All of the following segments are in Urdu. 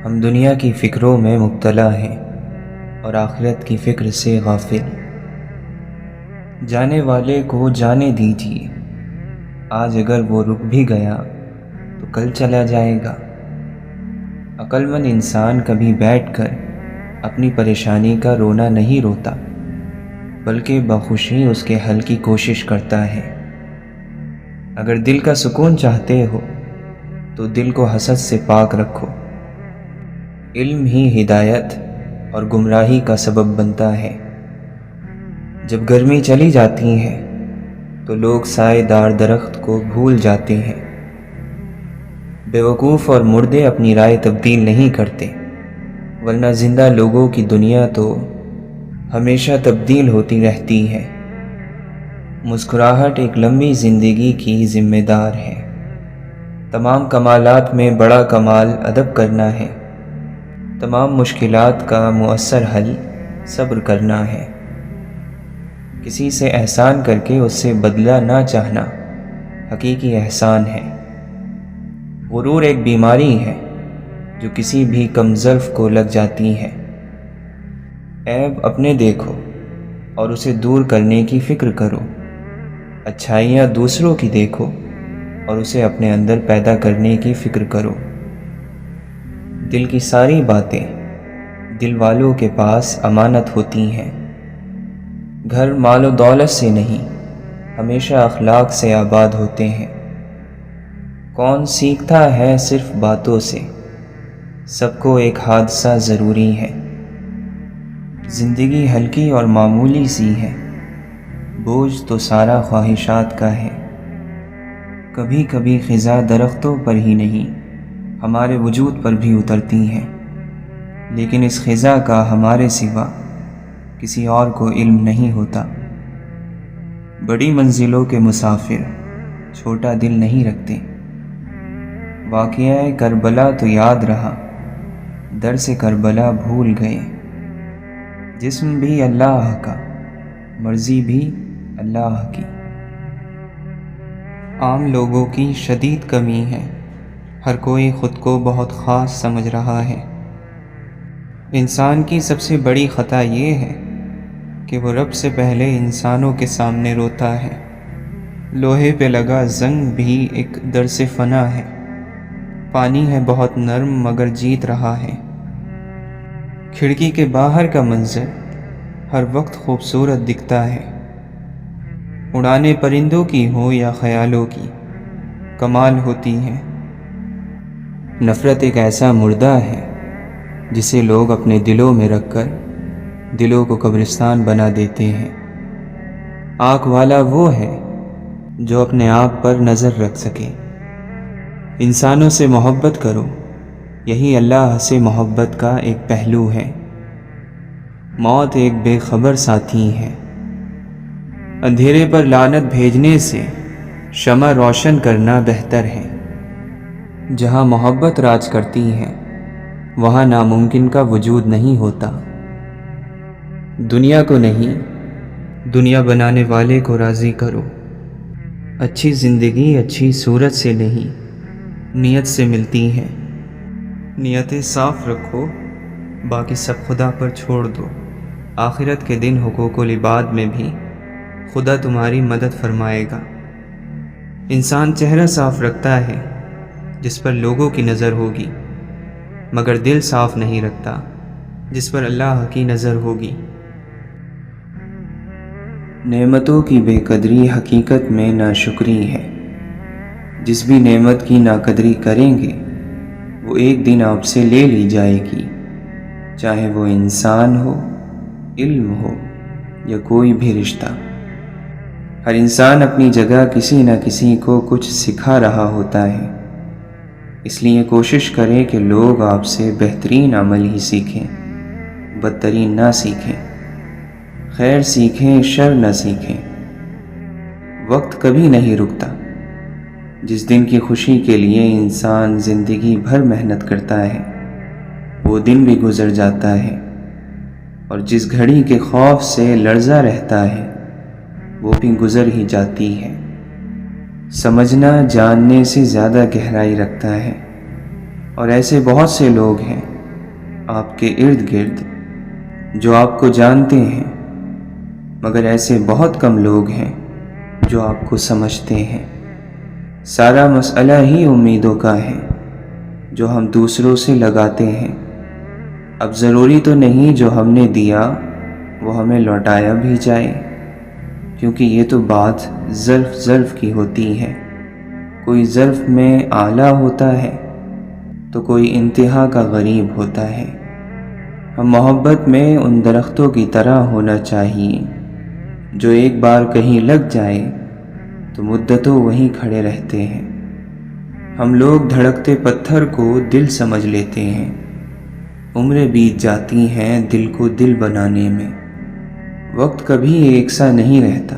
ہم دنیا کی فکروں میں مبتلا ہیں اور آخرت کی فکر سے غافل۔ جانے والے کو جانے دیجیے، آج اگر وہ رک بھی گیا تو کل چلا جائے گا۔ عقل مند انسان کبھی بیٹھ کر اپنی پریشانی کا رونا نہیں روتا، بلکہ بخوشی اس کے حل کی کوشش کرتا ہے۔ اگر دل کا سکون چاہتے ہو تو دل کو حسد سے پاک رکھو۔ علم ہی ہدایت اور گمراہی کا سبب بنتا ہے۔ جب گرمی چلی جاتی ہے تو لوگ سائے دار درخت کو بھول جاتے ہیں۔ بیوقوف اور مردے اپنی رائے تبدیل نہیں کرتے، ورنہ زندہ لوگوں کی دنیا تو ہمیشہ تبدیل ہوتی رہتی ہے۔ مسکراہٹ ایک لمبی زندگی کی ذمہ دار ہے۔ تمام کمالات میں بڑا کمال ادب کرنا ہے۔ تمام مشکلات کا مؤثر حل صبر کرنا ہے۔ کسی سے احسان کر کے اس سے بدلہ نہ چاہنا حقیقی احسان ہے۔ غرور ایک بیماری ہے جو کسی بھی کمظرف کو لگ جاتی ہے۔ عیب اپنے دیکھو اور اسے دور کرنے کی فکر کرو۔ اچھائیاں دوسروں کی دیکھو اور اسے اپنے اندر پیدا کرنے کی فکر کرو۔ دل کی ساری باتیں دل والوں کے پاس امانت ہوتی ہیں۔ گھر مال و دولت سے نہیں، ہمیشہ اخلاق سے آباد ہوتے ہیں۔ کون سیکھتا ہے صرف باتوں سے، سب کو ایک حادثہ ضروری ہے۔ زندگی ہلکی اور معمولی سی ہے، بوجھ تو سارا خواہشات کا ہے۔ کبھی کبھی خزاں درختوں پر ہی نہیں، ہمارے وجود پر بھی اترتی ہیں، لیکن اس خزاں کا ہمارے سوا کسی اور کو علم نہیں ہوتا۔ بڑی منزلوں کے مسافر چھوٹا دل نہیں رکھتے۔ واقعہ کربلا تو یاد رہا، درس کربلا بھول گئے۔ جسم بھی اللہ کا، مرضی بھی اللہ کی۔ عام لوگوں کی شدید کمی ہے، ہر کوئی خود کو بہت خاص سمجھ رہا ہے۔ انسان کی سب سے بڑی خطا یہ ہے کہ وہ رب سے پہلے انسانوں کے سامنے روتا ہے۔ لوہے پہ لگا زنگ بھی ایک درس فنا ہے۔ پانی ہے بہت نرم مگر جیت رہا ہے۔ کھڑکی کے باہر کا منظر ہر وقت خوبصورت دکھتا ہے۔ اڑانے پرندوں کی ہو یا خیالوں کی، کمال ہوتی ہے۔ نفرت ایک ایسا مردہ ہے جسے لوگ اپنے دلوں میں رکھ کر دلوں کو قبرستان بنا دیتے ہیں۔ آنکھ والا وہ ہے جو اپنے آپ پر نظر رکھ سکے۔ انسانوں سے محبت کرو، یہی اللہ سے محبت کا ایک پہلو ہے۔ موت ایک بے خبر ساتھی ہے۔ اندھیرے پر لعنت بھیجنے سے شمع روشن کرنا بہتر ہے۔ جہاں محبت راج کرتی ہے وہاں ناممکن کا وجود نہیں ہوتا۔ دنیا کو نہیں، دنیا بنانے والے کو راضی کرو۔ اچھی زندگی اچھی صورت سے نہیں، نیت سے ملتی ہے۔ نیتیں صاف رکھو، باقی سب خدا پر چھوڑ دو۔ آخرت کے دن حقوق العباد میں بھی خدا تمہاری مدد فرمائے گا۔ انسان چہرہ صاف رکھتا ہے جس پر لوگوں کی نظر ہوگی، مگر دل صاف نہیں رکھتا جس پر اللہ کی نظر ہوگی۔ نعمتوں کی بے قدری حقیقت میں ناشکری ہے۔ جس بھی نعمت کی ناقدری کریں گے وہ ایک دن آپ سے لے لی جائے گی، چاہے وہ انسان ہو، علم ہو یا کوئی بھی رشتہ۔ ہر انسان اپنی جگہ کسی نہ کسی کو کچھ سکھا رہا ہوتا ہے، اس لیے کوشش کریں کہ لوگ آپ سے بہترین عمل ہی سیکھیں، بدترین نہ سیکھیں۔ خیر سیکھیں، شر نہ سیکھیں۔ وقت کبھی نہیں رکتا۔ جس دن کی خوشی کے لیے انسان زندگی بھر محنت کرتا ہے وہ دن بھی گزر جاتا ہے، اور جس گھڑی کے خوف سے لرزا رہتا ہے وہ بھی گزر ہی جاتی ہے۔ سمجھنا جاننے سے زیادہ گہرائی رکھتا ہے، اور ایسے بہت سے لوگ ہیں آپ کے ارد گرد جو آپ کو جانتے ہیں، مگر ایسے بہت کم لوگ ہیں جو آپ کو سمجھتے ہیں۔ سارا مسئلہ ہی امیدوں کا ہے جو ہم دوسروں سے لگاتے ہیں۔ اب ضروری تو نہیں جو ہم نے دیا وہ ہمیں لوٹایا بھی جائے، کیونکہ یہ تو بات ظرف کی ہوتی ہے۔ کوئی ظرف میں اعلیٰ ہوتا ہے تو کوئی انتہا کا غریب ہوتا ہے۔ ہم محبت میں ان درختوں کی طرح ہونا چاہیے جو ایک بار کہیں لگ جائے تو مدتوں وہیں کھڑے رہتے ہیں۔ ہم لوگ دھڑکتے پتھر کو دل سمجھ لیتے ہیں، عمریں بیت جاتی ہیں دل کو دل بنانے میں۔ وقت کبھی ایک سا نہیں رہتا،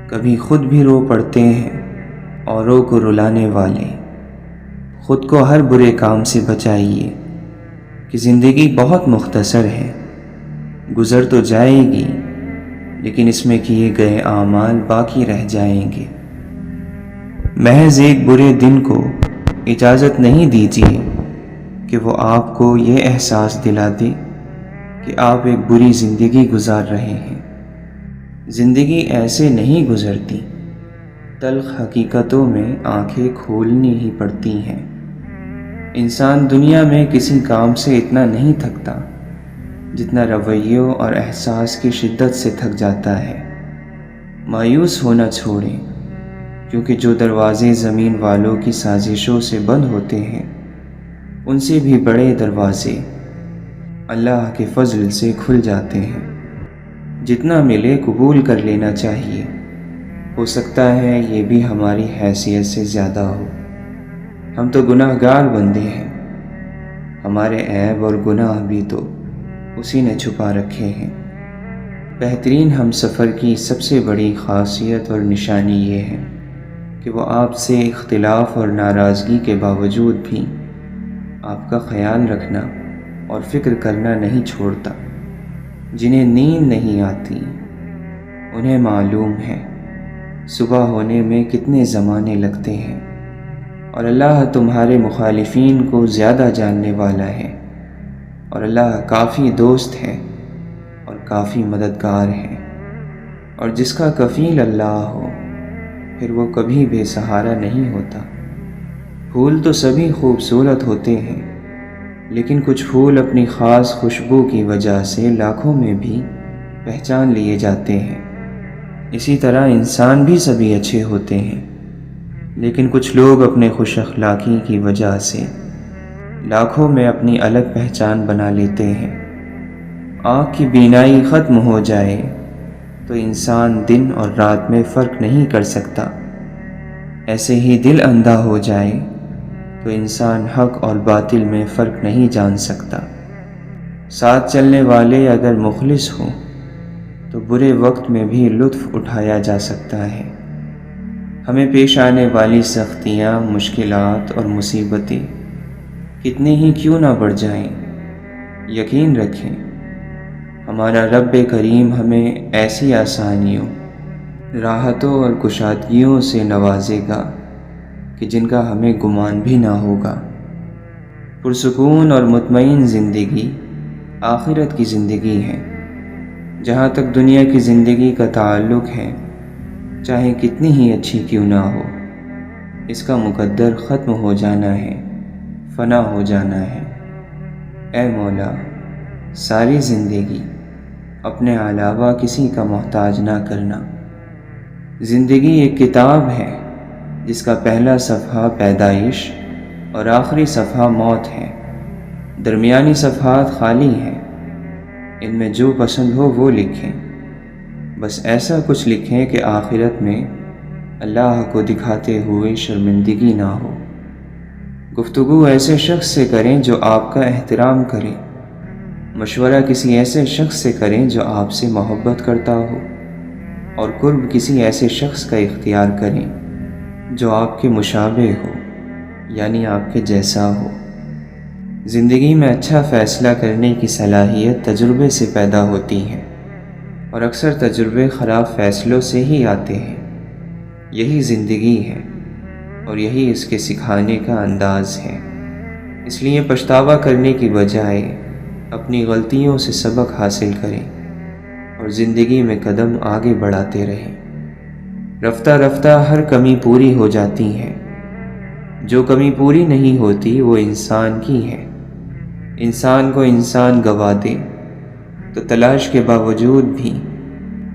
کبھی خود بھی رو پڑتے ہیں اوروں کو رلانے والے۔ خود کو ہر برے کام سے بچائیے کہ زندگی بہت مختصر ہے، گزر تو جائے گی لیکن اس میں کیے گئے اعمال باقی رہ جائیں گے۔ محض ایک برے دن کو اجازت نہیں دیجیے کہ وہ آپ کو یہ احساس دلا دے کہ آپ ایک بری زندگی گزار رہے ہیں۔ زندگی ایسے نہیں گزرتی، تلخ حقیقتوں میں آنکھیں کھولنی ہی پڑتی ہیں۔ انسان دنیا میں کسی کام سے اتنا نہیں تھکتا جتنا رویوں اور احساس کی شدت سے تھک جاتا ہے۔ مایوس ہونا چھوڑیں، کیونکہ جو دروازے زمین والوں کی سازشوں سے بند ہوتے ہیں ان سے بھی بڑے دروازے اللہ کے فضل سے کھل جاتے ہیں۔ جتنا ملے قبول کر لینا چاہیے، ہو سکتا ہے یہ بھی ہماری حیثیت سے زیادہ ہو۔ ہم تو گناہ گار بندے ہیں، ہمارے عیب اور گناہ بھی تو اسی نے چھپا رکھے ہیں۔ بہترین ہم سفر کی سب سے بڑی خاصیت اور نشانی یہ ہے کہ وہ آپ سے اختلاف اور ناراضگی کے باوجود بھی آپ کا خیال رکھنا اور فکر کرنا نہیں چھوڑتا۔ جنہیں نیند نہیں آتی انہیں معلوم ہے صبح ہونے میں کتنے زمانے لگتے ہیں، اور اللہ تمہارے مخالفین کو زیادہ جاننے والا ہے، اور اللہ کافی دوست ہے اور کافی مددگار ہے۔ اور جس کا کفیل اللہ ہو پھر وہ کبھی بے سہارا نہیں ہوتا۔ پھول تو سبھی خوبصورت ہوتے ہیں، لیکن کچھ پھول اپنی خاص خوشبو کی وجہ سے لاکھوں میں بھی پہچان لیے جاتے ہیں۔ اسی طرح انسان بھی سبھی اچھے ہوتے ہیں، لیکن کچھ لوگ اپنے خوش اخلاقی کی وجہ سے لاکھوں میں اپنی الگ پہچان بنا لیتے ہیں۔ آنکھ کی بینائی ختم ہو جائے تو انسان دن اور رات میں فرق نہیں کر سکتا، ایسے ہی دل اندھا ہو جائے تو انسان حق اور باطل میں فرق نہیں جان سکتا۔ ساتھ چلنے والے اگر مخلص ہوں تو برے وقت میں بھی لطف اٹھایا جا سکتا ہے۔ ہمیں پیش آنے والی سختیاں، مشکلات اور مصیبتیں کتنے ہی کیوں نہ بڑھ جائیں، یقین رکھیں ہمارا رب کریم ہمیں ایسی آسانیوں، راحتوں اور کشادگیوں سے نوازے گا کہ جن کا ہمیں گمان بھی نہ ہوگا۔ پرسکون اور مطمئن زندگی آخرت کی زندگی ہے۔ جہاں تک دنیا کی زندگی کا تعلق ہے، چاہے کتنی ہی اچھی کیوں نہ ہو، اس کا مقدر ختم ہو جانا ہے، فنا ہو جانا ہے۔ اے مولا، ساری زندگی اپنے علاوہ کسی کا محتاج نہ کرنا۔ زندگی ایک کتاب ہے جس کا پہلا صفحہ پیدائش اور آخری صفحہ موت ہے، درمیانی صفحات خالی ہیں۔ ان میں جو پسند ہو وہ لکھیں، بس ایسا کچھ لکھیں کہ آخرت میں اللہ کو دکھاتے ہوئے شرمندگی نہ ہو۔ گفتگو ایسے شخص سے کریں جو آپ کا احترام کرے، مشورہ کسی ایسے شخص سے کریں جو آپ سے محبت کرتا ہو، اور قرب کسی ایسے شخص کا اختیار کریں جو آپ کے مشابہ ہو، یعنی آپ کے جیسا ہو۔ زندگی میں اچھا فیصلہ کرنے کی صلاحیت تجربے سے پیدا ہوتی ہے، اور اکثر تجربے خراب فیصلوں سے ہی آتے ہیں۔ یہی زندگی ہے اور یہی اس کے سکھانے کا انداز ہے۔ اس لیے پچھتاوا کرنے کی بجائے اپنی غلطیوں سے سبق حاصل کریں اور زندگی میں قدم آگے بڑھاتے رہیں۔ رفتہ رفتہ ہر کمی پوری ہو جاتی ہے، جو کمی پوری نہیں ہوتی وہ انسان کی ہے۔ انسان کو انسان گوا دے تو تلاش کے باوجود بھی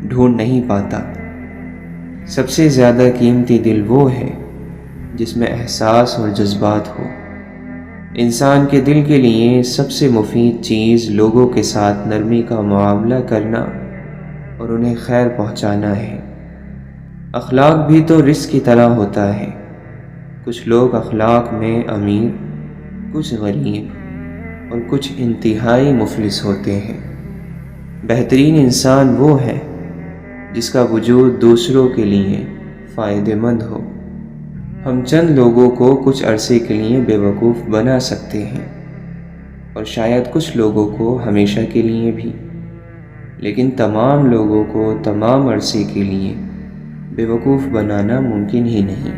ڈھونڈ نہیں پاتا۔ سب سے زیادہ قیمتی دل وہ ہے جس میں احساس اور جذبات ہو۔ انسان کے دل کے لیے سب سے مفید چیز لوگوں کے ساتھ نرمی کا معاملہ کرنا اور انہیں خیر پہنچانا ہے۔ اخلاق بھی تو رزق کی طرح ہوتا ہے، کچھ لوگ اخلاق میں امیر، کچھ غریب اور کچھ انتہائی مفلس ہوتے ہیں۔ بہترین انسان وہ ہے جس کا وجود دوسروں کے لیے فائدہ مند ہو۔ ہم چند لوگوں کو کچھ عرصے کے لیے بے وقوف بنا سکتے ہیں اور شاید کچھ لوگوں کو ہمیشہ کے لیے بھی، لیکن تمام لوگوں کو تمام عرصے کے لیے بے وقوف بنانا ممکن ہی نہیں۔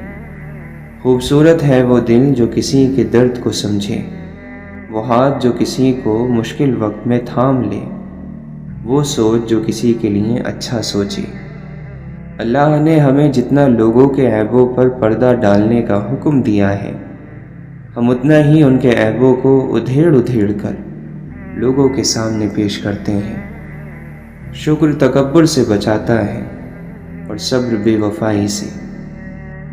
خوبصورت ہے وہ دل جو کسی کے درد کو سمجھے، وہ ہاتھ جو کسی کو مشکل وقت میں تھام لے، وہ سوچ جو کسی کے لیے اچھا سوچے۔ اللہ نے ہمیں جتنا لوگوں کے عیبوں پر پردہ ڈالنے کا حکم دیا ہے، ہم اتنا ہی ان کے عیبوں کو ادھیڑ ادھیڑ کر لوگوں کے سامنے پیش کرتے ہیں۔ شکر تکبر سے بچاتا ہے اور صبر بے وفائی سے۔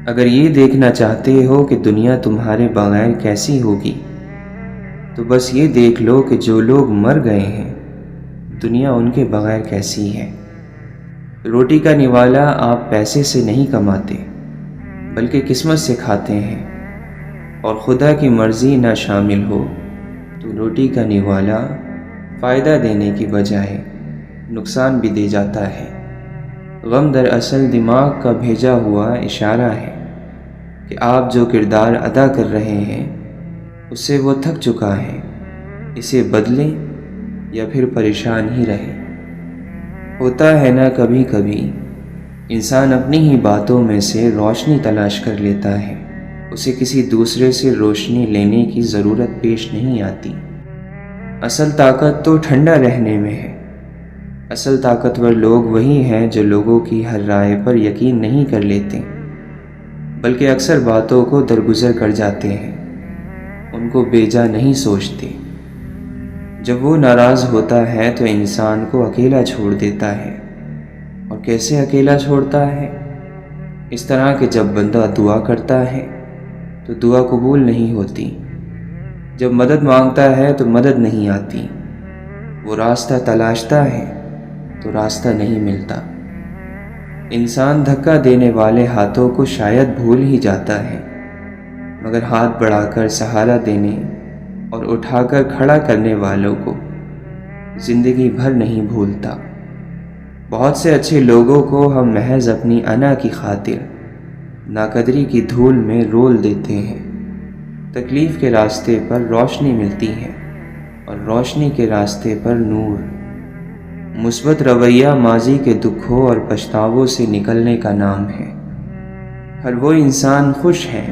اگر یہ دیکھنا چاہتے ہو کہ دنیا تمہارے بغیر کیسی ہوگی، تو بس یہ دیکھ لو کہ جو لوگ مر گئے ہیں دنیا ان کے بغیر کیسی ہے۔ روٹی کا نوالا آپ پیسے سے نہیں کماتے بلکہ قسمت سے کھاتے ہیں، اور خدا کی مرضی نہ شامل ہو تو روٹی کا نوالا فائدہ دینے کی بجائے نقصان بھی دے جاتا ہے۔ غم دراصل دماغ کا بھیجا ہوا اشارہ ہے کہ آپ جو کردار ادا کر رہے ہیں اس سے وہ تھک چکا ہے، اسے بدلیں یا پھر پریشان ہی رہیں۔ ہوتا ہے نا کبھی کبھی انسان اپنی ہی باتوں میں سے روشنی تلاش کر لیتا ہے، اسے کسی دوسرے سے روشنی لینے کی ضرورت پیش نہیں آتی۔ اصل طاقت تو ٹھنڈا رہنے میں ہے۔ اصل طاقتور لوگ وہی ہیں جو لوگوں کی ہر رائے پر یقین نہیں کر لیتے بلکہ اکثر باتوں کو درگزر کر جاتے ہیں، ان کو بیجا نہیں سوچتے۔ جب وہ ناراض ہوتا ہے تو انسان کو اکیلا چھوڑ دیتا ہے، اور کیسے اکیلا چھوڑتا ہے؟ اس طرح کہ جب بندہ دعا کرتا ہے تو دعا قبول نہیں ہوتی، جب مدد مانگتا ہے تو مدد نہیں آتی، وہ راستہ تلاشتا ہے تو راستہ نہیں ملتا۔ انسان دھکا دینے والے ہاتھوں کو شاید بھول ہی جاتا ہے، مگر ہاتھ بڑھا کر سہارا دینے اور اٹھا کر کھڑا کرنے والوں کو زندگی بھر نہیں بھولتا۔ بہت سے اچھے لوگوں کو ہم محض اپنی انا کی خاطر ناقدری کی دھول میں رول دیتے ہیں۔ تکلیف کے راستے پر روشنی ملتی ہے اور روشنی کے راستے پر نور۔ مثبت رویہ ماضی کے دکھوں اور پچھتاووں سے نکلنے کا نام ہے۔ ہر وہ انسان خوش ہے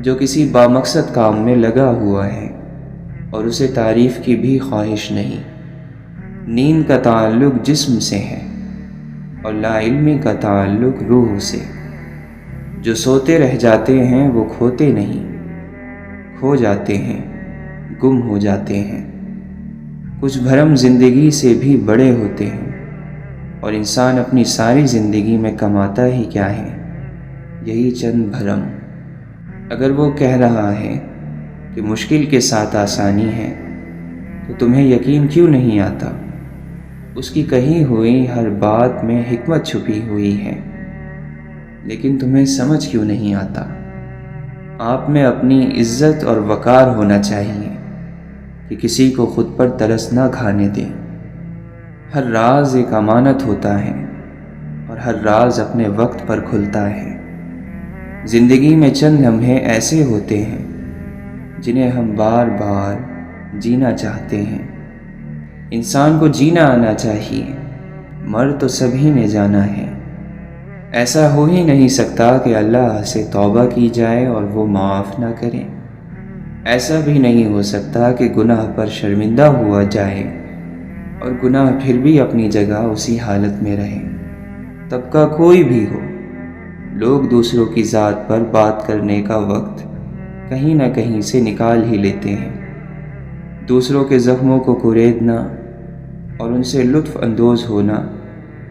جو کسی بامقصد کام میں لگا ہوا ہے اور اسے تعریف کی بھی خواہش نہیں۔ نیند کا تعلق جسم سے ہے اور لا علمی کا تعلق روح سے۔ جو سوتے رہ جاتے ہیں وہ کھوتے نہیں، کھو جاتے ہیں، گم ہو جاتے ہیں۔ کچھ بھرم زندگی سے بھی بڑے ہوتے ہیں، اور انسان اپنی ساری زندگی میں کماتا ہی کیا ہے؟ یہی چند بھرم۔ اگر وہ کہہ رہا ہے کہ مشکل کے ساتھ آسانی ہے تو تمہیں یقین کیوں نہیں آتا؟ اس کی کہی ہوئی ہر بات میں حکمت چھپی ہوئی ہے، لیکن تمہیں سمجھ کیوں نہیں آتا؟ آپ میں اپنی عزت اور وقار ہونا چاہیے کہ کسی کو خود پر ترس نہ کھانے دیں۔ ہر راز ایک امانت ہوتا ہے اور ہر راز اپنے وقت پر کھلتا ہے۔ زندگی میں چند لمحے ایسے ہوتے ہیں جنہیں ہم بار بار جینا چاہتے ہیں۔ انسان کو جینا آنا چاہیے، مر تو سبھی نے جانا ہے۔ ایسا ہو ہی نہیں سکتا کہ اللہ سے توبہ کی جائے اور وہ معاف نہ کرے۔ ایسا بھی نہیں ہو سکتا کہ گناہ پر شرمندہ ہوا جائے اور گناہ پھر بھی اپنی جگہ اسی حالت میں رہے۔ طبقہ کوئی بھی ہو، لوگ دوسروں کی ذات پر بات کرنے کا وقت کہیں نہ کہیں سے نکال ہی لیتے ہیں۔ دوسروں کے زخموں کو کریدنا اور ان سے لطف اندوز ہونا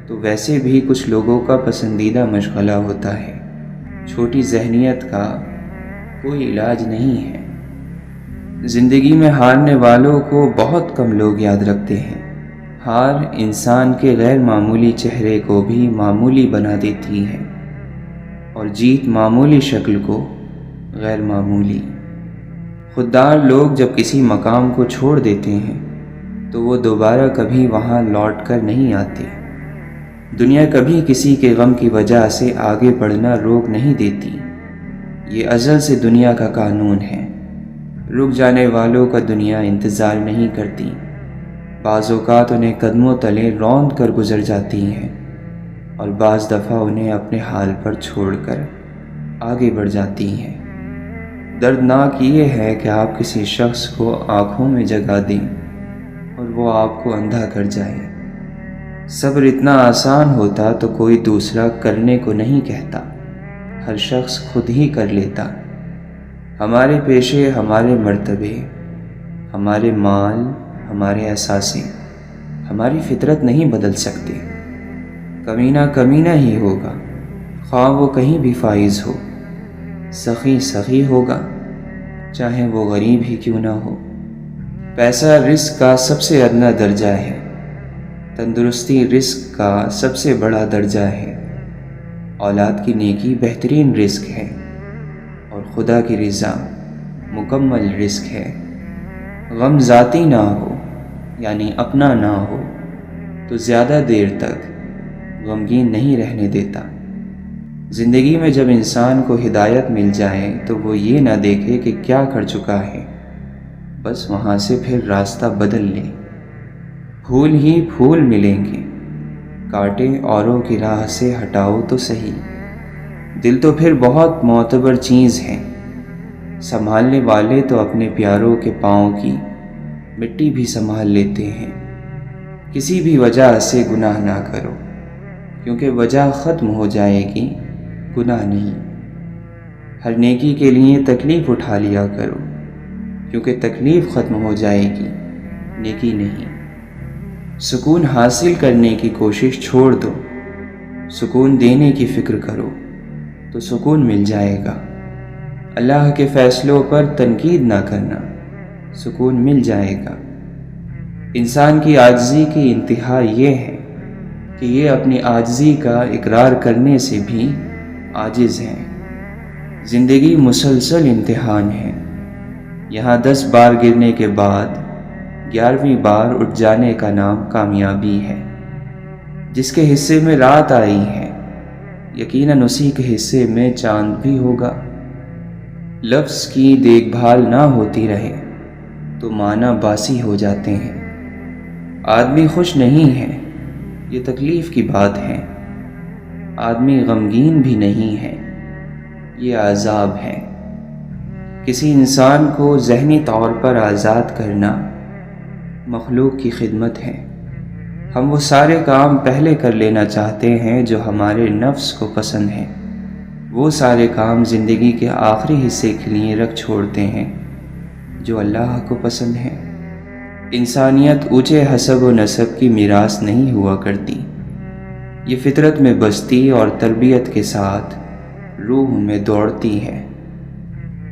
تو ویسے بھی کچھ لوگوں کا پسندیدہ مشغلہ ہوتا ہے۔ چھوٹی ذہنیت کا کوئی علاج نہیں ہے۔ زندگی میں ہارنے والوں کو بہت کم لوگ یاد رکھتے ہیں۔ ہار انسان کے غیر معمولی چہرے کو بھی معمولی بنا دیتی ہے اور جیت معمولی شکل کو غیر معمولی۔ خوددار لوگ جب کسی مقام کو چھوڑ دیتے ہیں تو وہ دوبارہ کبھی وہاں لوٹ کر نہیں آتے۔ دنیا کبھی کسی کے غم کی وجہ سے آگے بڑھنا روک نہیں دیتی۔ یہ ازل سے دنیا کا قانون ہے۔ رک جانے والوں کا دنیا انتظار نہیں کرتی۔ بعض اوقات انہیں قدموں تلے روند کر گزر جاتی ہیں اور بعض دفعہ انہیں اپنے حال پر چھوڑ کر آگے بڑھ جاتی ہیں۔ دردناک یہ ہے کہ آپ کسی شخص کو آنکھوں میں جگہ دیں اور وہ آپ کو اندھا کر جائے۔ صبر اتنا آسان ہوتا تو کوئی دوسرا کرنے کو نہیں کہتا، ہر شخص خود ہی کر لیتا۔ ہمارے پیشے، ہمارے مرتبے، ہمارے مال، ہمارے اثاثے، ہماری فطرت نہیں بدل سکتے۔ کمینہ کمینہ ہی ہوگا، خواہ وہ کہیں بھی فائز ہو۔ سخی سخی ہوگا، چاہے وہ غریب ہی کیوں نہ ہو۔ پیسہ رزق کا سب سے ادنا درجہ ہے، تندرستی رزق کا سب سے بڑا درجہ ہے۔ اولاد کی نیکی بہترین رزق ہے اور خدا کی رضا مکمل رزق ہے۔ غم ذاتی نہ ہو، یعنی اپنا نہ ہو، تو زیادہ دیر تک غمگین نہیں رہنے دیتا۔ زندگی میں جب انسان کو ہدایت مل جائے تو وہ یہ نہ دیکھے کہ کیا کر چکا ہے، بس وہاں سے پھر راستہ بدل لے۔ پھول ہی پھول ملیں گے، کانٹے اوروں کی راہ سے ہٹاؤ تو صحیح۔ دل تو پھر بہت معتبر چیز ہے، سنبھالنے والے تو اپنے پیاروں کے پاؤں کی مٹی بھی سنبھال لیتے ہیں۔ کسی بھی وجہ سے گناہ نہ کرو، کیونکہ وجہ ختم ہو جائے گی، گناہ نہیں۔ ہر نیکی کے لیے تکلیف اٹھا لیا کرو، کیونکہ تکلیف ختم ہو جائے گی، نیکی نہیں۔ سکون حاصل کرنے کی کوشش چھوڑ دو، سکون دینے کی فکر کرو تو سکون مل جائے گا۔ اللہ کے فیصلوں پر تنقید نہ کرنا، سکون مل جائے گا۔ انسان کی عاجزی کی انتہا یہ ہے کہ یہ اپنی عاجزی کا اقرار کرنے سے بھی عاجز ہے۔ زندگی مسلسل امتحان ہے، یہاں 10 بار گرنے کے بعد 11ویں بار اٹھ جانے کا نام کامیابی ہے۔ جس کے حصے میں رات آئی ہے، یقیناً اسی کے حصے میں چاند بھی ہوگا۔ لفظ کی دیکھ بھال نہ ہوتی رہے تو معنی باسی ہو جاتے ہیں۔ آدمی خوش نہیں ہے، یہ تکلیف کی بات ہے۔ آدمی غمگین بھی نہیں ہے، یہ عذاب ہے۔ کسی انسان کو ذہنی طور پر آزاد کرنا مخلوق کی خدمت ہے۔ ہم وہ سارے کام پہلے کر لینا چاہتے ہیں جو ہمارے نفس کو پسند ہیں، وہ سارے کام زندگی کے آخری حصے کے لیے رکھ چھوڑتے ہیں جو اللہ کو پسند ہیں۔ انسانیت اونچے حسب و نسب کی میراث نہیں ہوا کرتی، یہ فطرت میں بستی اور تربیت کے ساتھ روح میں دوڑتی ہے۔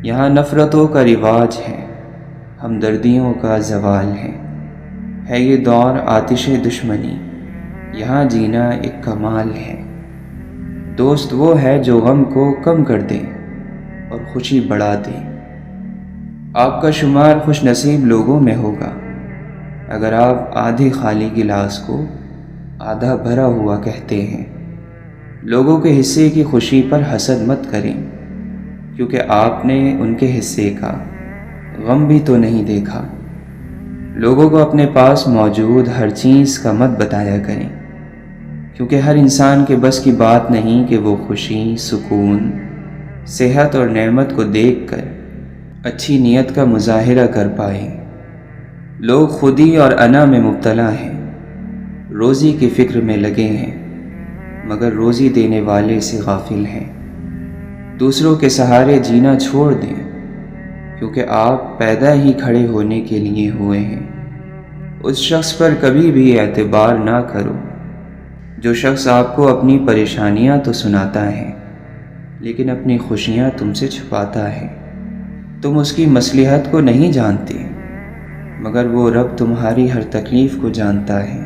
یہاں نفرتوں کا رواج ہے، ہمدردیوں کا زوال ہے یہ دور آتش دشمنی، یہاں جینا ایک کمال ہے۔ دوست وہ ہے جو غم کو کم کر دے اور خوشی بڑھا دے۔ آپ کا شمار خوش نصیب لوگوں میں ہوگا اگر آپ آدھے خالی گلاس کو آدھا بھرا ہوا کہتے ہیں۔ لوگوں کے حصے کی خوشی پر حسد مت کریں، کیونکہ آپ نے ان کے حصے کا غم بھی تو نہیں دیکھا۔ لوگوں کو اپنے پاس موجود ہر چیز کا مت بتایا کریں، کیونکہ ہر انسان کے بس کی بات نہیں کہ وہ خوشی، سکون، صحت اور نعمت کو دیکھ کر اچھی نیت کا مظاہرہ کر پائے۔ لوگ خودی اور انا میں مبتلا ہیں، روزی کی فکر میں لگے ہیں، مگر روزی دینے والے سے غافل ہیں۔ دوسروں کے سہارے جینا چھوڑ دیں، کیونکہ آپ پیدا ہی کھڑے ہونے کے لیے ہوئے ہیں۔ اس شخص پر کبھی بھی اعتبار نہ کرو جو شخص آپ کو اپنی پریشانیاں تو سناتا ہے لیکن اپنی خوشیاں تم سے چھپاتا ہے۔ تم اس کی مصلحت کو نہیں جانتے، مگر وہ رب تمہاری ہر تکلیف کو جانتا ہے۔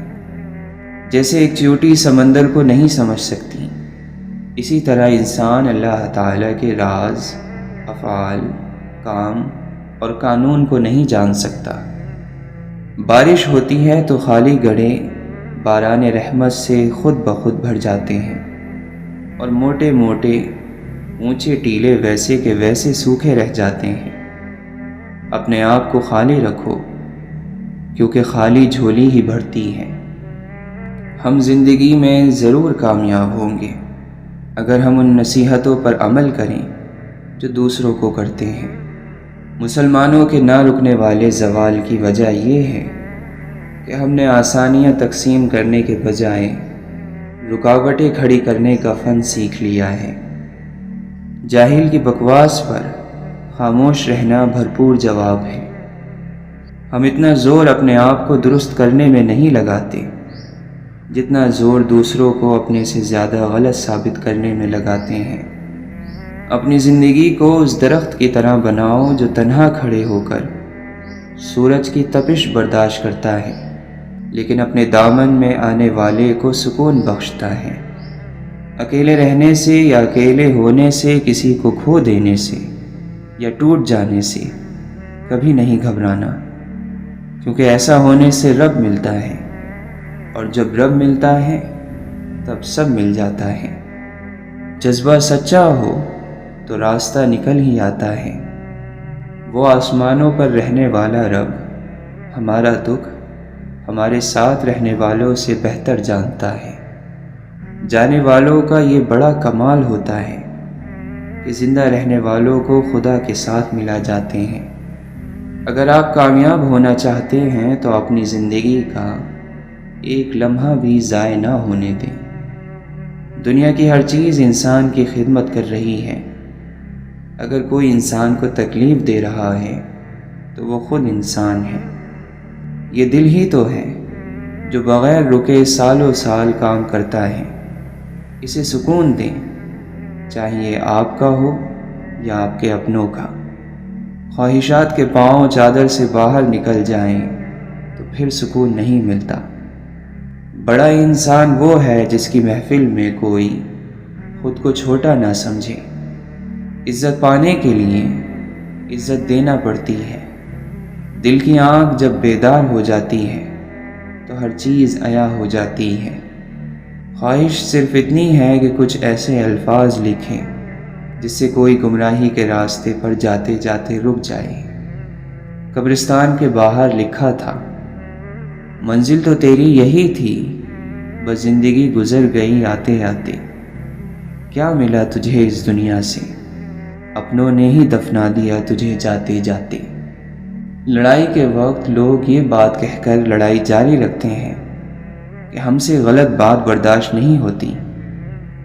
جیسے ایک چیوٹی سمندر کو نہیں سمجھ سکتی، اسی طرح انسان اللہ تعالیٰ کے راز، افعال، کام اور قانون کو نہیں جان سکتا۔ بارش ہوتی ہے تو خالی گڑھے باران رحمت سے خود بخود بھر جاتے ہیں، اور موٹے موٹے اونچے ٹیلے ویسے کے ویسے سوکھے رہ جاتے ہیں۔ اپنے آپ کو خالی رکھو، کیونکہ خالی جھولی ہی بھرتی ہے۔ ہم زندگی میں ضرور کامیاب ہوں گے اگر ہم ان نصیحتوں پر عمل کریں جو دوسروں کو کرتے ہیں۔ مسلمانوں کے نہ رکنے والے زوال کی وجہ یہ ہے کہ ہم نے آسانیاں تقسیم کرنے کے بجائے رکاوٹیں کھڑی کرنے کا فن سیکھ لیا ہے۔ جاہل کی بکواس پر خاموش رہنا بھرپور جواب ہے۔ ہم اتنا زور اپنے آپ کو درست کرنے میں نہیں لگاتے جتنا زور دوسروں کو اپنے سے زیادہ غلط ثابت کرنے میں لگاتے ہیں۔ اپنی زندگی کو اس درخت کی طرح بناؤ جو تنہا کھڑے ہو کر سورج کی تپش برداشت کرتا ہے، لیکن اپنے دامن میں آنے والے کو سکون بخشتا ہے۔ اکیلے رہنے سے یا اکیلے ہونے سے، کسی کو کھو دینے سے یا ٹوٹ جانے سے کبھی نہیں گھبرانا، کیونکہ ایسا ہونے سے رب ملتا ہے، اور جب رب ملتا ہے تب سب مل جاتا ہے۔ جذبہ سچا ہو تو راستہ نکل ہی آتا ہے۔ وہ آسمانوں پر رہنے والا رب ہمارا دکھ ہمارے ساتھ رہنے والوں سے بہتر جانتا ہے۔ جانے والوں کا یہ بڑا کمال ہوتا ہے کہ زندہ رہنے والوں کو خدا کے ساتھ ملا جاتے ہیں۔ اگر آپ کامیاب ہونا چاہتے ہیں تو اپنی زندگی کا ایک لمحہ بھی ضائع نہ ہونے دیں۔ دنیا کی ہر چیز انسان کی خدمت کر رہی ہے۔ اگر کوئی انسان کو تکلیف دے رہا ہے تو وہ خود انسان ہے۔ یہ دل ہی تو ہے جو بغیر رکے سالوں سال کام کرتا ہے۔ اسے سکون دیں، چاہیے آپ کا ہو یا آپ کے اپنوں کا۔ خواہشات کے پاؤں چادر سے باہر نکل جائیں تو پھر سکون نہیں ملتا۔ بڑا انسان وہ ہے جس کی محفل میں کوئی خود کو چھوٹا نہ سمجھے۔ عزت پانے کے لیے عزت دینا پڑتی ہے۔ دل کی آنکھ جب بیدار ہو جاتی ہے تو ہر چیز عیاں ہو جاتی ہے۔ خواہش صرف اتنی ہے کہ کچھ ایسے الفاظ لکھیں جس سے کوئی گمراہی کے راستے پر جاتے جاتے رک جائے۔ قبرستان کے باہر لکھا تھا، منزل تو تیری یہی تھی، بس زندگی گزر گئی آتے آتے۔ کیا ملا تجھے اس دنیا سے، اپنوں نے ہی دفنا دیا تجھے جاتے جاتے۔ لڑائی کے وقت لوگ یہ بات کہہ کر لڑائی جاری رکھتے ہیں کہ ہم سے غلط بات برداشت نہیں ہوتی،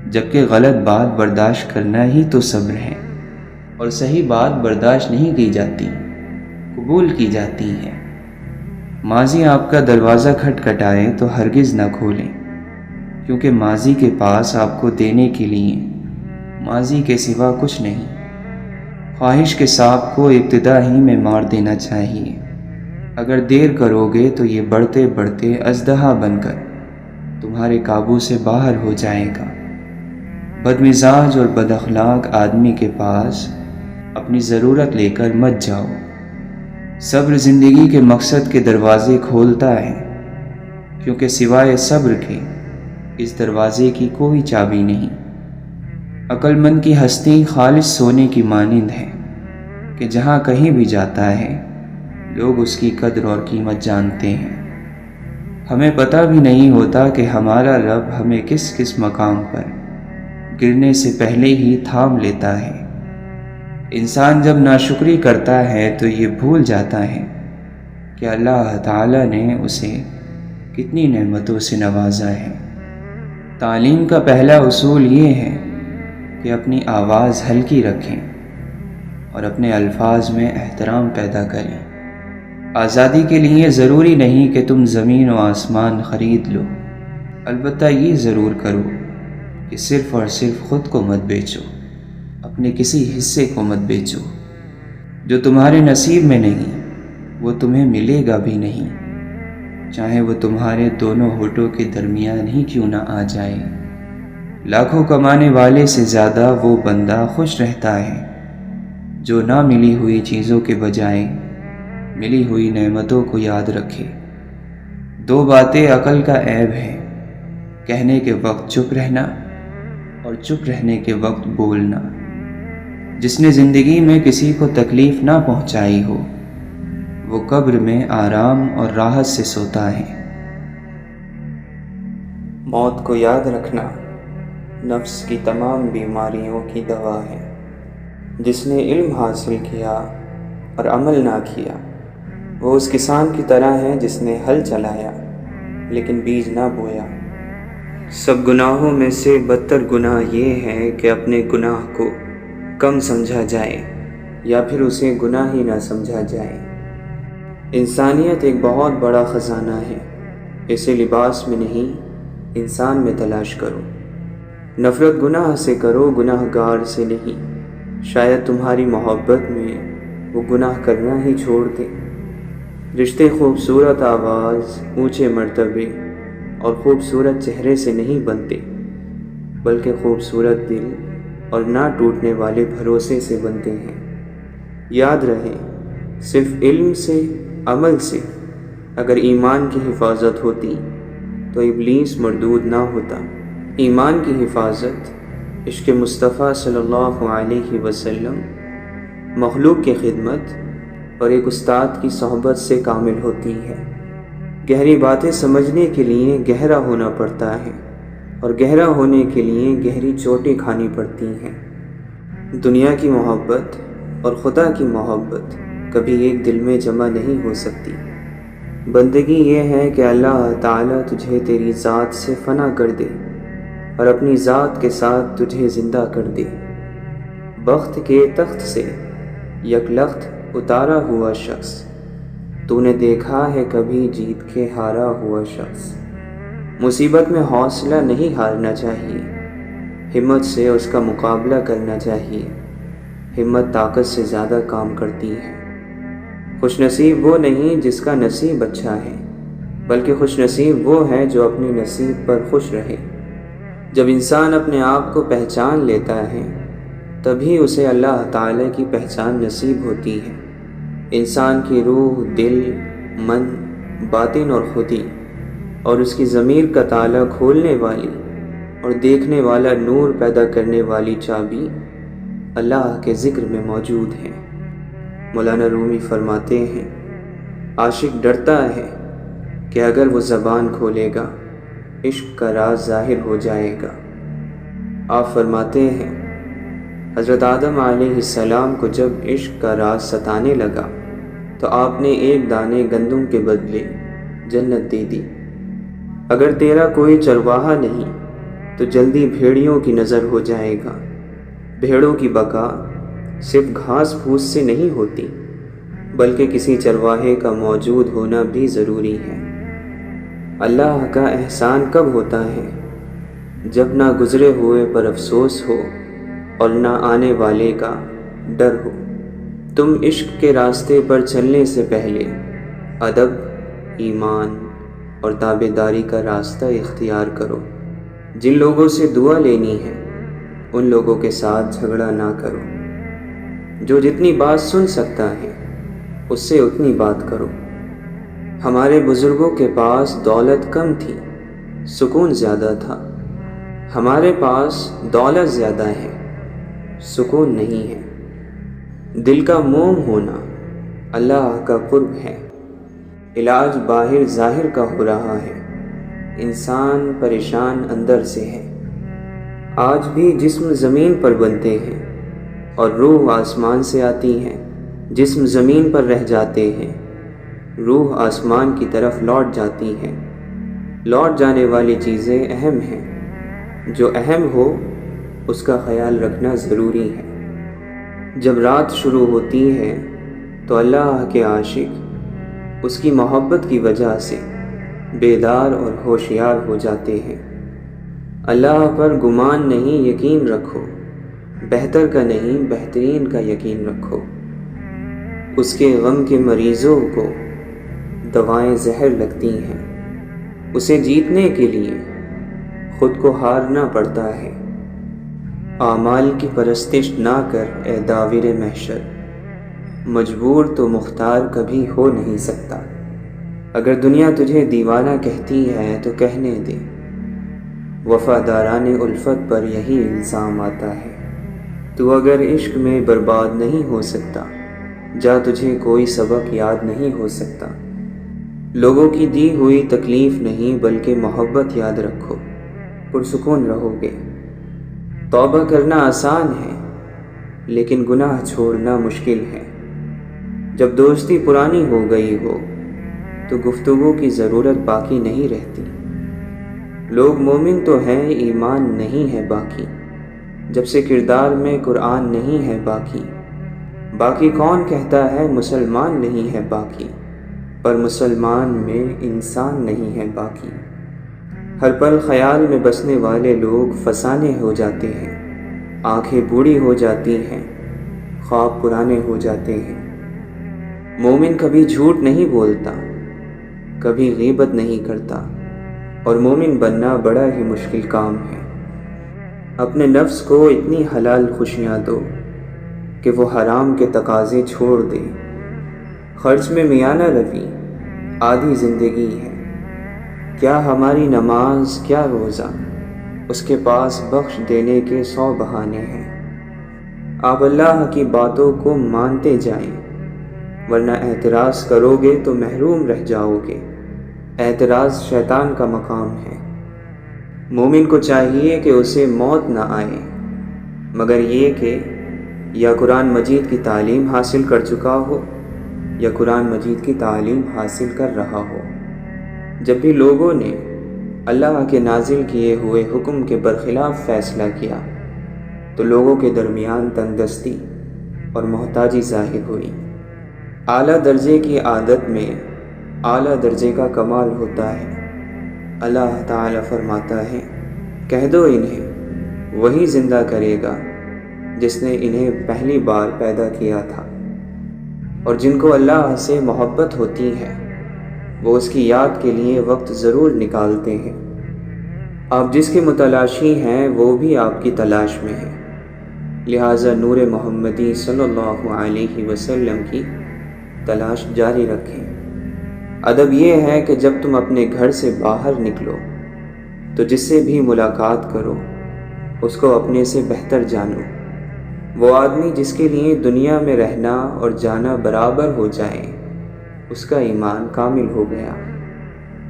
جبکہ غلط بات برداشت کرنا ہی تو صبر ہے، اور صحیح بات برداشت نہیں کی جاتی، قبول کی جاتی ہے۔ ماضی آپ کا دروازہ کھٹکھٹائے تو ہرگز نہ کھولیں، کیونکہ ماضی کے پاس آپ کو دینے کے لیے ماضی کے سوا کچھ نہیں۔ خواہش کے سانپ کو ابتدا ہی میں مار دینا چاہیے۔ اگر دیر کرو گے تو یہ بڑھتے بڑھتے اژدہا بن کر تمہارے قابو سے باہر ہو جائے گا۔ بدمزاج اور بد اخلاق آدمی کے پاس اپنی ضرورت لے کر مت جاؤ۔ صبر زندگی کے مقصد کے دروازے کھولتا ہے، کیونکہ سوائے صبر کے اس دروازے کی کوئی چابی نہیں۔ عقل مند کی ہستی خالص سونے کی مانند ہے کہ جہاں کہیں بھی جاتا ہے لوگ اس کی قدر اور قیمت جانتے ہیں۔ ہمیں پتہ بھی نہیں ہوتا کہ ہمارا رب ہمیں کس کس مقام پر گرنے سے پہلے ہی تھام لیتا ہے۔ انسان جب ناشکری کرتا ہے تو یہ بھول جاتا ہے کہ اللہ تعالیٰ نے اسے کتنی نعمتوں سے نوازا ہے۔ تعلیم کا پہلا اصول یہ ہے کہ اپنی آواز ہلکی رکھیں اور اپنے الفاظ میں احترام پیدا کریں۔ آزادی کے لیے ضروری نہیں کہ تم زمین و آسمان خرید لو، البتہ یہ ضرور کرو کہ صرف اور صرف خود کو مت بیچو، اپنے کسی حصے کو مت بیچو۔ جو تمہارے نصیب میں نہیں وہ تمہیں ملے گا بھی نہیں، چاہے وہ تمہارے دونوں ہونٹوں کے درمیان ہی کیوں نہ آ جائے۔ لاکھوں کمانے والے سے زیادہ وہ بندہ خوش رہتا ہے جو نہ ملی ہوئی چیزوں کے بجائے ملی ہوئی نعمتوں کو یاد رکھے۔ دو باتیں عقل کا عیب ہے، کہنے کے وقت چپ رہنا اور چپ رہنے کے وقت بولنا۔ جس نے زندگی میں کسی کو تکلیف نہ پہنچائی ہو وہ قبر میں آرام اور راحت سے سوتا ہے۔ موت کو یاد رکھنا نفس کی تمام بیماریوں کی دوا ہے۔ جس نے علم حاصل کیا اور عمل نہ کیا وہ اس کسان کی طرح ہے جس نے ہل چلایا لیکن بیج نہ بویا۔ سب گناہوں میں سے بدتر گناہ یہ ہے کہ اپنے گناہ کو کم سمجھا جائے یا پھر اسے گناہ ہی نہ سمجھا جائے۔ انسانیت ایک بہت بڑا خزانہ ہے، اسے لباس میں نہیں انسان میں تلاش کرو۔ نفرت گناہ سے کرو، گناہ گار سے نہیں، شاید تمہاری محبت میں وہ گناہ کرنا ہی چھوڑ دے۔ رشتے خوبصورت آواز، اونچے مرتبے اور خوبصورت چہرے سے نہیں بنتے بلکہ خوبصورت دل اور نہ ٹوٹنے والے بھروسے سے بنتے ہیں۔ یاد رہے، صرف علم سے، عمل سے اگر ایمان کی حفاظت ہوتی تو ابلیس مردود نہ ہوتا۔ ایمان کی حفاظت عشق مصطفیٰ صلی اللہ علیہ وسلم، مخلوق کی خدمت اور ایک استاد کی صحبت سے کامل ہوتی ہے۔ گہری باتیں سمجھنے کے لیے گہرا ہونا پڑتا ہے اور گہرا ہونے کے لیے گہری چوٹیں کھانی پڑتی ہیں۔ دنیا کی محبت اور خدا کی محبت کبھی ایک دل میں جمع نہیں ہو سکتی۔ بندگی یہ ہے کہ اللہ تعالیٰ تجھے تیری ذات سے فنا کر دے اور اپنی ذات کے ساتھ تجھے زندہ کر دے۔ بخت کے تخت سے یک لخت اتارا ہوا شخص، تو نے دیکھا ہے کبھی جیت کے ہارا ہوا شخص۔ مصیبت میں حوصلہ نہیں ہارنا چاہیے، ہمت سے اس کا مقابلہ کرنا چاہیے۔ ہمت طاقت سے زیادہ کام کرتی ہے۔ خوش نصیب وہ نہیں جس کا نصیب اچھا ہے، بلکہ خوش نصیب وہ ہے جو اپنے نصیب پر خوش رہے۔ جب انسان اپنے آپ کو پہچان لیتا ہے تبھی اسے اللہ تعالیٰ کی پہچان نصیب ہوتی ہے۔ انسان کی روح، دل، من، باطن اور خودی اور اس کی ضمیر کا تالا کھولنے والی اور دیکھنے والا نور پیدا کرنے والی چابی اللہ کے ذکر میں موجود ہے۔ مولانا رومی فرماتے ہیں، عاشق ڈرتا ہے کہ اگر وہ زبان کھولے گا عشق کا راز ظاہر ہو جائے گا۔ آپ فرماتے ہیں، حضرت آدم علیہ السلام کو جب عشق کا راز ستانے لگا تو آپ نے ایک دانے گندم کے بدلے جنت دے دی۔ اگر تیرا کوئی چرواہا نہیں تو جلدی بھیڑیوں کی نظر ہو جائے گا۔ بھیڑوں کی بقا صرف گھاس پھوس سے نہیں ہوتی بلکہ کسی چرواہے کا موجود ہونا بھی ضروری ہے۔ اللہ کا احسان کب ہوتا ہے؟ جب نہ گزرے ہوئے پر افسوس ہو اور نہ آنے والے کا ڈر ہو۔ تم عشق کے راستے پر چلنے سے پہلے ادب، ایمان اور تابعداری کا راستہ اختیار کرو۔ جن لوگوں سے دعا لینی ہے ان لوگوں کے ساتھ جھگڑا نہ کرو۔ جو جتنی بات سن سکتا ہے اس سے اتنی بات کرو۔ ہمارے بزرگوں کے پاس دولت کم تھی، سکون زیادہ تھا۔ ہمارے پاس دولت زیادہ ہے، سکون نہیں ہے۔ دل کا موم ہونا اللہ کا قرب ہے۔ علاج باہر ظاہر کا ہو رہا ہے، انسان پریشان اندر سے ہے۔ آج بھی جسم زمین پر بنتے ہیں اور روح آسمان سے آتی ہیں، جسم زمین پر رہ جاتے ہیں، روح آسمان کی طرف لوٹ جاتی ہیں۔ لوٹ جانے والی چیزیں اہم ہیں، جو اہم ہو اس کا خیال رکھنا ضروری ہے۔ جب رات شروع ہوتی ہے تو اللہ کے عاشق اس کی محبت کی وجہ سے بیدار اور ہوشیار ہو جاتے ہیں۔ اللہ پر گمان نہیں، یقین رکھو، بہتر کا نہیں بہترین کا یقین رکھو۔ اس کے غم کے مریضوں کو دوائیں زہر لگتی ہیں، اسے جیتنے کے لیے خود کو ہارنا پڑتا ہے۔ اعمال کی پرستش نہ کر اے داور محشر، مجبور تو مختار کبھی ہو نہیں سکتا۔ اگر دنیا تجھے دیوانہ کہتی ہے تو کہنے دے، وفاداران الفت پر یہی الزام آتا ہے۔ تو اگر عشق میں برباد نہیں ہو سکتا، جا تجھے کوئی سبق یاد نہیں ہو سکتا۔ لوگوں کی دی ہوئی تکلیف نہیں بلکہ محبت یاد رکھو، پرسکون رہو گے۔ توبہ کرنا آسان ہے لیکن گناہ چھوڑنا مشکل ہے۔ جب دوستی پرانی ہو گئی ہو تو گفتگو کی ضرورت باقی نہیں رہتی۔ لوگ مومن تو ہیں، ایمان نہیں ہے باقی، جب سے کردار میں قرآن نہیں ہے باقی۔ باقی کون کہتا ہے مسلمان نہیں ہے باقی، پر مسلمان میں انسان نہیں ہے باقی۔ ہر پل خیال میں بسنے والے لوگ فسانے ہو جاتے ہیں، آنکھیں بوڑھی ہو جاتی ہیں، خواب پرانے ہو جاتے ہیں۔ مومن کبھی جھوٹ نہیں بولتا، کبھی غیبت نہیں کرتا، اور مومن بننا بڑا ہی مشکل کام ہے۔ اپنے نفس کو اتنی حلال خوشیاں دو کہ وہ حرام کے تقاضے چھوڑ دے۔ خرچ میں میانہ روی آدھی زندگی ہے، کیا ہماری نماز کیا روزہ، اس کے پاس بخش دینے کے 100 بہانے ہیں۔ آپ اللہ کی باتوں کو مانتے جائیں، ورنہ اعتراض کرو گے تو محروم رہ جاؤ گے۔ اعتراض شیطان کا مقام ہے۔ مومن کو چاہیے کہ اسے موت نہ آئے مگر یہ کہ یا قرآن مجید کی تعلیم حاصل کر چکا ہو یا قرآن مجید کی تعلیم حاصل کر رہا ہو۔ جب بھی لوگوں نے اللہ کے نازل کیے ہوئے حکم کے برخلاف فیصلہ کیا تو لوگوں کے درمیان تنگ دستی اور محتاجی ظاہر ہوئی۔ اعلیٰ درجے کی عادت میں اعلیٰ درجے کا کمال ہوتا ہے۔ اللہ تعالیٰ فرماتا ہے، کہہ دو انہیں وہی زندہ کرے گا جس نے انہیں پہلی بار پیدا کیا تھا۔ اور جن کو اللہ سے محبت ہوتی ہے وہ اس کی یاد کے لیے وقت ضرور نکالتے ہیں۔ آپ جس کے متلاشی ہیں وہ بھی آپ کی تلاش میں ہے، لہٰذا نور محمدی صلی اللہ علیہ وسلم کی تلاش جاری رکھیں۔ ادب یہ ہے کہ جب تم اپنے گھر سے باہر نکلو تو جس سے بھی ملاقات کرو اس کو اپنے سے بہتر جانو۔ وہ آدمی جس کے لیے دنیا میں رہنا اور جانا برابر ہو جائے اس کا ایمان کامل ہو گیا۔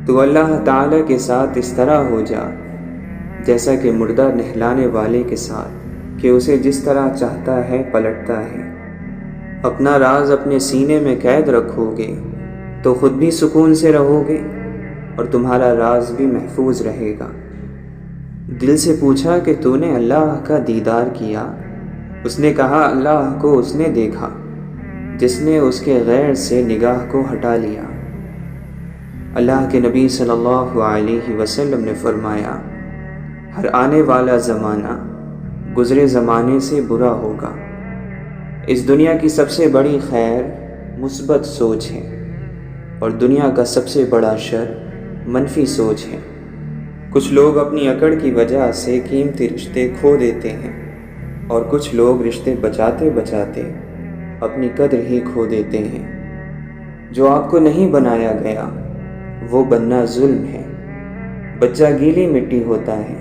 تو اللہ تعالیٰ کے ساتھ اس طرح ہو جا جیسا کہ مردہ نہلانے والے کے ساتھ، کہ اسے جس طرح چاہتا ہے پلٹتا ہے۔ اپنا راز اپنے سینے میں قید رکھو گے تو خود بھی سکون سے رہو گے اور تمہارا راز بھی محفوظ رہے گا۔ دل سے پوچھا کہ تو نے اللہ کا دیدار کیا؟ اس نے کہا اللہ کو اس نے دیکھا جس نے اس کے غیر سے نگاہ کو ہٹا لیا۔ اللہ کے نبی صلی اللہ علیہ وسلم نے فرمایا، ہر آنے والا زمانہ گزرے زمانے سے برا ہوگا۔ اس دنیا کی سب سے بڑی خیر مثبت سوچ ہے اور دنیا کا سب سے بڑا شر منفی سوچ ہے۔ کچھ لوگ اپنی اکڑ کی وجہ سے قیمتی رشتے کھو دیتے ہیں اور کچھ لوگ رشتے بچاتے بچاتے اپنی قدر ہی کھو دیتے ہیں۔ جو آپ کو نہیں بنایا گیا وہ بننا ظلم ہے۔ بچہ گیلی مٹی ہوتا ہے،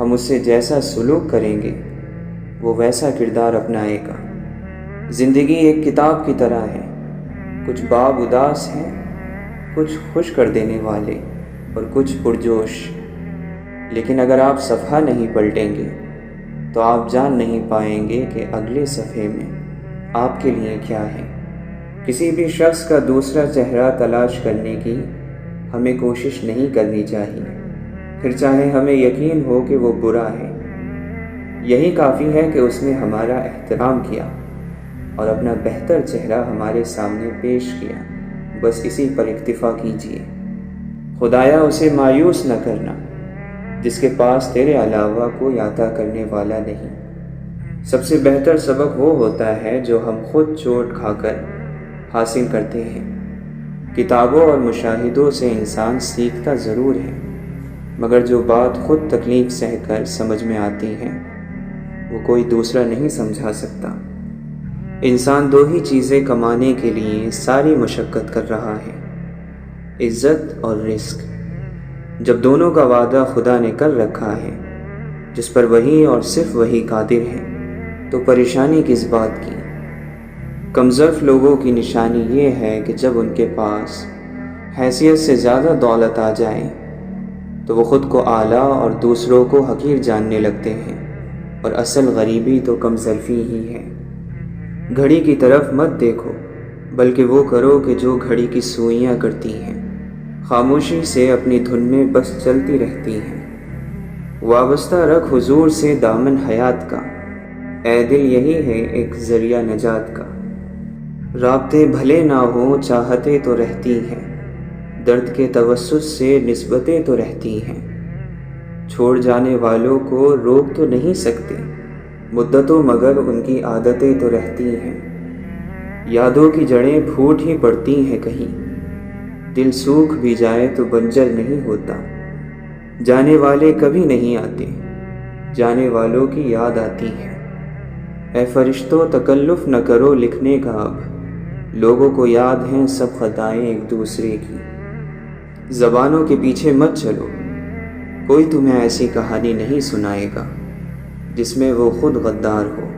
ہم اس سے جیسا سلوک کریں گے وہ ویسا کردار اپنائے گا۔ زندگی ایک کتاب کی طرح ہے، کچھ باب اداس ہیں، کچھ خوش کر دینے والے اور کچھ پرجوش، لیکن اگر آپ صفحہ نہیں پلٹیں گے تو آپ جان نہیں پائیں گے کہ اگلے صفحے میں آپ کے لیے کیا ہے۔ کسی بھی شخص کا دوسرا چہرہ تلاش کرنے کی ہمیں کوشش نہیں کرنی چاہیے، پھر چاہے ہمیں یقین ہو کہ وہ برا ہے۔ یہی کافی ہے کہ اس نے ہمارا احترام کیا اور اپنا بہتر چہرہ ہمارے سامنے پیش کیا، بس اسی پر اکتفا کیجیے۔ خدایا اسے مایوس نہ کرنا جس کے پاس تیرے علاوہ کوئی عطا کرنے والا نہیں۔ سب سے بہتر سبق وہ ہوتا ہے جو ہم خود چوٹ کھا کر حاصل کرتے ہیں۔ کتابوں اور مشاہدوں سے انسان سیکھتا ضرور ہے، مگر جو بات خود تکلیف سہ کر سمجھ میں آتی ہے وہ کوئی دوسرا نہیں سمجھا سکتا۔ انسان دو ہی چیزیں کمانے کے لیے ساری مشقت کر رہا ہے، عزت اور رزق۔ جب دونوں کا وعدہ خدا نے کر رکھا ہے جس پر وہی اور صرف وہی قادر ہے تو پریشانی کس بات کی؟ کمزرف لوگوں کی نشانی یہ ہے کہ جب ان کے پاس حیثیت سے زیادہ دولت آ جائے تو وہ خود کو اعلیٰ اور دوسروں کو حقیر جاننے لگتے ہیں، اور اصل غریبی تو کمزرفی ہی ہے۔ گھڑی کی طرف مت دیکھو، بلکہ وہ کرو کہ جو گھڑی کی سوئیاں کرتی ہیں، خاموشی سے اپنی دھن میں بس چلتی رہتی ہیں۔ وابستہ رکھ حضور سے دامن حیات کا، اے دل یہی ہے ایک ذریعہ نجات کا۔ رابطے بھلے نہ ہوں چاہتے تو رہتی ہیں، درد کے توسط سے نسبتیں تو رہتی ہیں۔ چھوڑ جانے والوں کو روک تو نہیں سکتے مدتوں، مگر ان کی عادتیں تو رہتی ہیں۔ یادوں کی جڑیں پھوٹ ہی پڑتی ہیں کہیں، دل سوکھ بھی جائے تو بنجر نہیں ہوتا۔ جانے والے کبھی نہیں آتے، جانے والوں کی یاد آتی ہے۔ اے فرشتوں تکلف نہ کرو لکھنے کا اب، لوگوں کو یاد ہیں سب خطائیں ایک دوسرے کی۔ زبانوں کے پیچھے مت چلو، کوئی تمہیں ایسی کہانی نہیں سنائے گا جس میں وہ خود غدار ہو۔